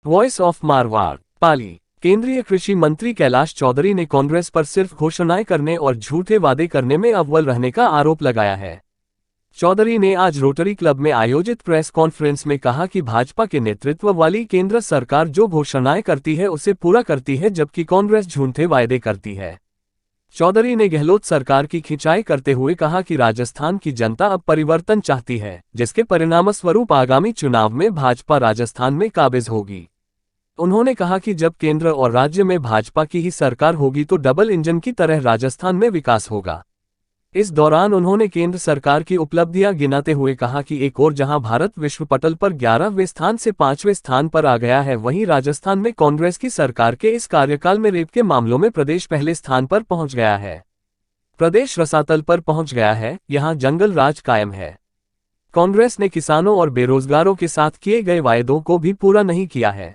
Voice of Marwar पाली। केंद्रीय कृषि मंत्री कैलाश चौधरी ने कांग्रेस पर सिर्फ घोषणाएं करने और झूठे वादे करने में अव्वल रहने का आरोप लगाया है। चौधरी ने आज रोटरी क्लब में आयोजित प्रेस कॉन्फ्रेंस में कहा कि भाजपा के नेतृत्व वाली केंद्र सरकार जो घोषणाएं करती है उसे पूरा करती है, जबकि कांग्रेस झूठे वायदे करती है। चौधरी ने गहलोत सरकार की खिंचाई करते हुए कहा कि राजस्थान की जनता अब परिवर्तन चाहती है, जिसके परिणामस्वरूप आगामी चुनाव में भाजपा राजस्थान में काबिज होगी। उन्होंने कहा कि जब केंद्र और राज्य में भाजपा की ही सरकार होगी तो डबल इंजन की तरह राजस्थान में विकास होगा। इस दौरान उन्होंने केंद्र सरकार की उपलब्धियां गिनाते हुए कहा कि एक और जहां भारत विश्व पटल पर 11वें स्थान से 5वें स्थान पर आ गया है, वहीं राजस्थान में कांग्रेस की सरकार के इस कार्यकाल में रेप के मामलों में प्रदेश पहले स्थान पर पहुंच गया है। प्रदेश रसातल पर पहुंच गया है, यहां जंगल राज कायम है। कांग्रेस ने किसानों और बेरोजगारों के साथ किए गए वायदों को भी पूरा नहीं किया है।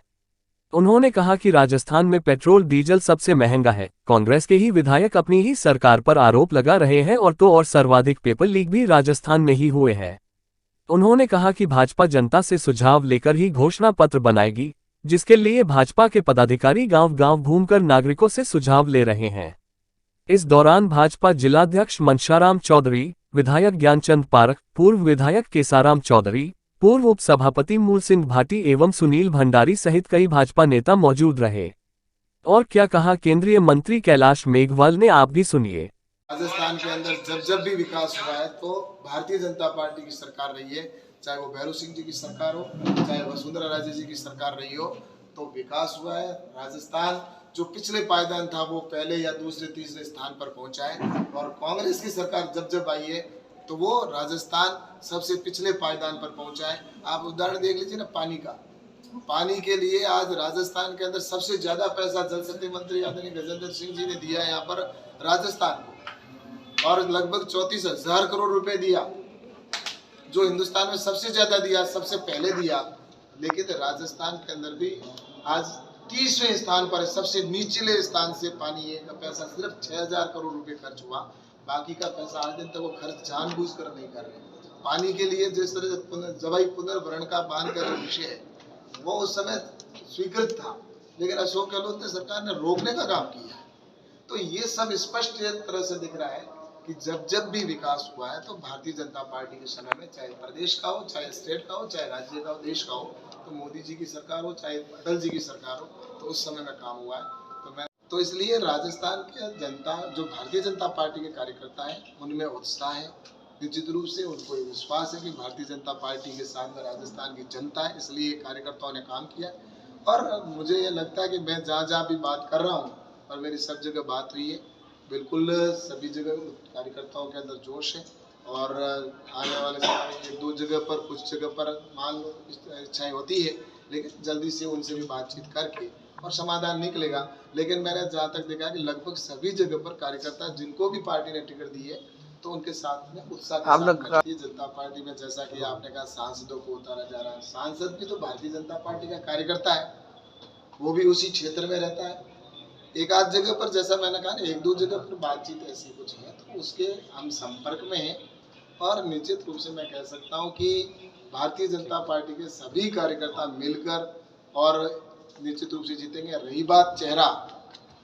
उन्होंने कहा कि राजस्थान में पेट्रोल डीजल सबसे महंगा है। कांग्रेस के ही विधायक अपनी ही सरकार पर आरोप लगा रहे हैं और सर्वाधिक पेपर लीक भी राजस्थान में ही हुए हैं। उन्होंने कहा कि भाजपा जनता से सुझाव लेकर ही घोषणा पत्र बनाएगी, जिसके लिए भाजपा के पदाधिकारी गांव-गांव घूमकर नागरिकों से सुझाव ले रहे हैं। इस दौरान भाजपा जिलाध्यक्ष मनशाराम चौधरी, विधायक ज्ञानचंद पारख, पूर्व विधायक केसाराम चौधरी, पूर्व उप सभापति मूल सिंह भाटी एवं सुनील भंडारी सहित कई भाजपा नेता मौजूद रहे। और क्या कहा केंद्रीय मंत्री कैलाश मेघवाल ने, आप भी सुनिए। राजस्थान के अंदर जब जब भी विकास हुआ है तो भारतीय जनता पार्टी की सरकार रही है, चाहे वो भैरव सिंह जी की सरकार हो, चाहे वसुंधरा राजे जी की सरकार रही हो, तो विकास हुआ है। राजस्थान जो पिछले पायदान था वो पहले या दूसरे तीसरे स्थान पर पहुंचा है, और कांग्रेस की सरकार जब जब आई है तो वो राजस्थान सबसे पिछले पायदान पर पहुंचा है। आप उदाहरण देख लीजिए ना, पानी के लिए आज राजस्थान के अंदर सबसे ज्यादा पैसा जल शक्ति मंत्री आदरणीय गजेंद्र सिंह जी ने दिया है यहाँ पर राजस्थान को, और लगभग 34,000 करोड़ रुपए दिया, जो हिंदुस्तान में सबसे ज्यादा दिया, सबसे पहले दिया। लेकिन राजस्थान के अंदर भी आज 30वें स्थान पर, सबसे निचले स्थान से पानी का पैसा सिर्फ 6,000 करोड़ रुपए खर्च हुआ। बाकी का पैसा आज दिन तक वो खर्च जानबूझकर नहीं कर रहे। पानी के लिए जिस तरह जवाई पुनर्भरण का बांध का जो विषय है वो उस समय स्वीकृत था, लेकिन अशोक गहलोत ने सरकार ने रोकने का काम किया। तो ये सब स्पष्ट तरह से दिख रहा है कि जब जब भी विकास हुआ है तो भारतीय जनता पार्टी के समय में, चाहे प्रदेश का हो, चाहे स्टेट का हो, चाहे राज्य का हो, देश का हो, तो मोदी जी की सरकार हो, चाहे अटल जी की सरकार हो, तो उस समय में काम हुआ है। तो इसलिए राजस्थान की जनता, जो भारतीय जनता पार्टी के कार्यकर्ता हैं, उनमें उत्साह है। निश्चित रूप से उनको ये विश्वास है कि भारतीय जनता पार्टी के साथ में राजस्थान की जनता है, इसलिए कार्यकर्ताओं ने काम किया। और मुझे ये लगता है कि मैं जहाँ जहाँ भी बात कर रहा हूँ और मेरी सब जगह बात हुई है, बिल्कुल सभी जगह कार्यकर्ताओं के अंदर जोश है। और आने वाले समय में एक दो जगह पर, कुछ जगह पर मांग इच्छाएं होती है, लेकिन जल्दी से उनसे भी बातचीत करके और समाधान निकलेगा। लेकिन मैंने जहाँ तक देखा कि लगभग सभी जगह पर कार्यकर्ता जिनको भी पार्टी ने टिकट दी है तो उनके साथ में उत्साह के साथ भारतीय जनता पार्टी में, जैसा कि आपने कहा, सांसदों को उतारा जा रहा है। सांसद भी तो भारतीय जनता पार्टी का कार्यकर्ता है, वो भी उसी क्षेत्र में रहता है। एक आध जगह पर, जैसा मैंने कहा, एक दो जगह पर बातचीत ऐसी कुछ है तो उसके हम संपर्क में हैं। और निश्चित रूप से मैं कह सकता हूँ कि भारतीय जनता पार्टी के सभी कार्यकर्ता मिलकर और निश्चित रूप से जीतेंगे। रही बात चेहरा,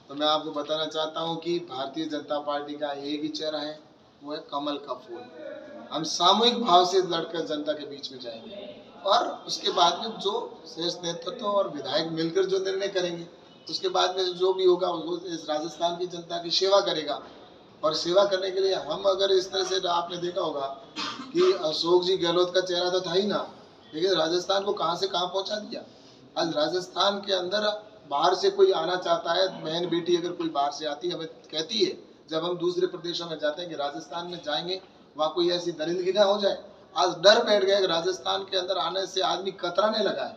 तो मैं आपको बताना चाहता हूं कि भारतीय जनता पार्टी का एक ही चेहरा है, वो है कमल का फूल। हम सामूहिक भाव से लड़कर जनता के बीच में जाएंगे, और उसके बाद में जो श्रेष्ठ नेतृत्व और विधायक मिलकर जो निर्णय करेंगे, उसके बाद में जो भी होगा वो इस राजस्थान की जनता की सेवा करेगा। और सेवा करने के लिए हम, अगर इस तरह से, आपने देखा होगा कि अशोक जी गहलोत का चेहरा तो था ही ना, लेकिन राजस्थान को कहाँ से कहाँ पहुँचा दिया। आज राजस्थान के अंदर बाहर से कोई आना चाहता है, बहन बेटी अगर कोई बाहर से आती है, हमें कहती है जब हम दूसरे प्रदेशों में जाते हैं कि राजस्थान में जाएंगे वहाँ कोई ऐसी दरिंदगी ना हो जाए। आज डर बैठ गया कि राजस्थान के अंदर आने से आदमी कतराने लगा है।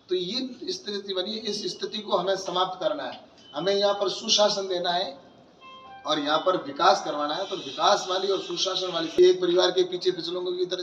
तो ये स्थिति बनी है, इस स्थिति को हमें समाप्त करना है। हमें यहाँ पर सुशासन देना है और यहाँ पर विकास करवाना है। तो विकास वाली और सुशासन वाली, एक परिवार के पीछे फिसलों की तरह